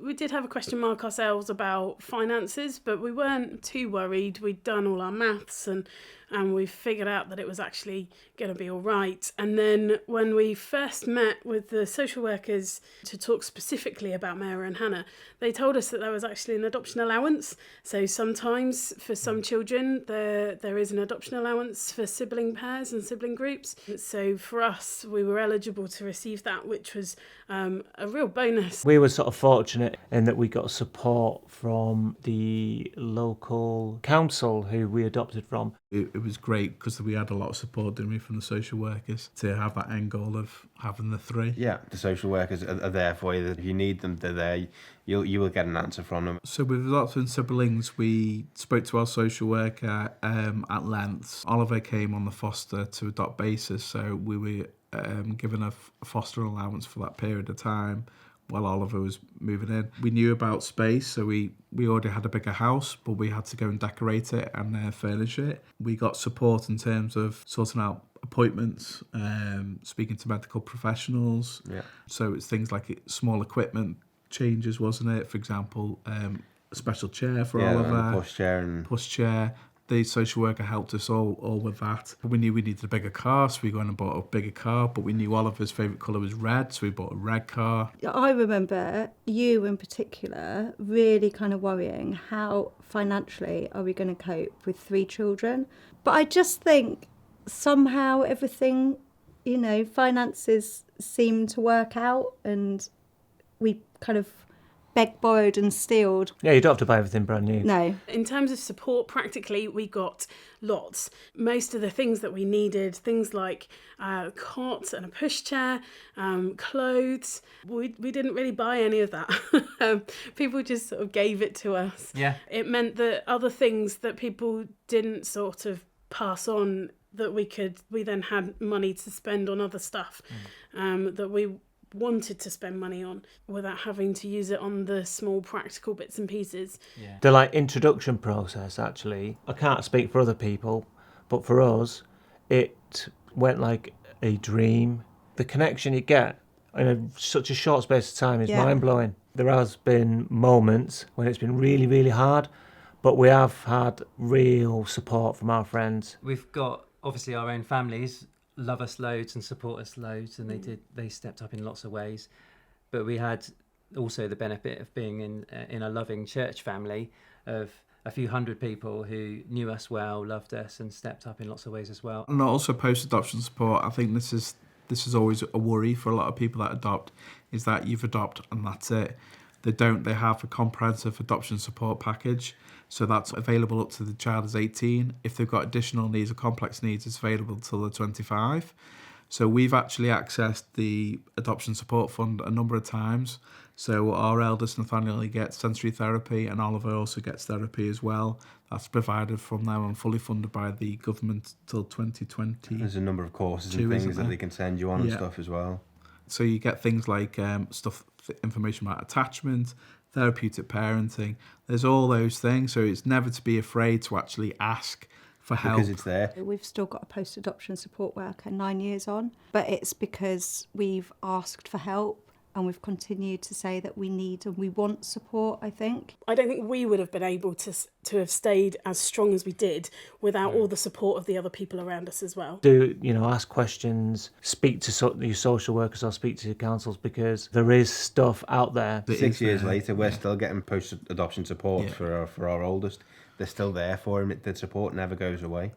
We did have a question mark ourselves about finances, but we weren't too worried. We'd done all our maths and we figured out that it was actually going to be all right. And then when we first met with the social workers to talk specifically about Mara and Hannah, they told us that there was actually an adoption allowance. So sometimes for some children there is an adoption allowance for sibling pairs and sibling groups. So for us, we were eligible to receive that, which was a real bonus. We were sort of fortunate in that we got support from the local council who we adopted from. It was great because we had a lot of support, didn't we, from the social workers to have that end goal of having the 3. Yeah, the social workers are there for you. If you need them, they're there. You will get an answer from them. So with adopting siblings, we spoke to our social worker at length. Oliver came on the foster to adopt basis, so we were given a foster allowance for that period of time while Oliver was moving in. We knew about space, so we already had a bigger house, but we had to go and decorate it and furnish it. We got support in terms of sorting out appointments, speaking to medical professionals. Yeah. So it's things like small equipment changes, wasn't it? For example, a special chair for Oliver. And a push chair. The social worker helped us all with that. We knew we needed a bigger car, so we went and bought a bigger car, but we knew Oliver's favourite colour was red, so we bought a red car. I remember you in particular really kind of worrying how financially are we going to cope with 3 children. But I just think somehow everything, finances seem to work out, and we kind of begged, borrowed and stealed. Yeah, you don't have to buy everything brand new. No. In terms of support, practically, we got lots. Most of the things that we needed, things like a cot and a pushchair, clothes, we didn't really buy any of that. People just sort of gave it to us. Yeah. It meant that other things that people didn't sort of pass on, that we then had money to spend on other stuff that we wanted to spend money on without having to use it on the small practical bits and pieces. Yeah. The introduction process, actually, I can't speak for other people, but for us, it went like a dream. The connection you get in such a short space of time is mind-blowing. There has been moments when it's been really, really hard, but we have had real support from our friends. We've got, obviously, our own families love us loads and support us loads, and they stepped up in lots of ways. But we had also the benefit of being in a loving church family of a few hundred people who knew us well, loved us, and stepped up in lots of ways as well. And also post-adoption support. I think this is always a worry for a lot of people that adopt, is that you've adopted and that's it. They have a comprehensive adoption support package. So that's available up to the child is 18. If they've got additional needs or complex needs, it's available till they're 25. So we've actually accessed the Adoption Support Fund a number of times. So our eldest Nathaniel, he gets sensory therapy, and Oliver also gets therapy as well. That's provided from now and fully funded by the government till 2020. There's a number of courses and things that they can send you on and stuff as well. So you get things like information about attachment, therapeutic parenting. There's all those things. So it's never to be afraid to actually ask for help. Because it's there. We've still got a post-adoption support worker 9 years on, but it's because we've asked for help and we've continued to say that we need and we want support, I think. I don't think we would have been able to have stayed as strong as we did without all the support of the other people around us as well. Ask questions, speak to your social workers or speak to your councils, because there is stuff out there. 6 years later, we're still getting post-adoption support for our oldest. They're still there for him. The support never goes away.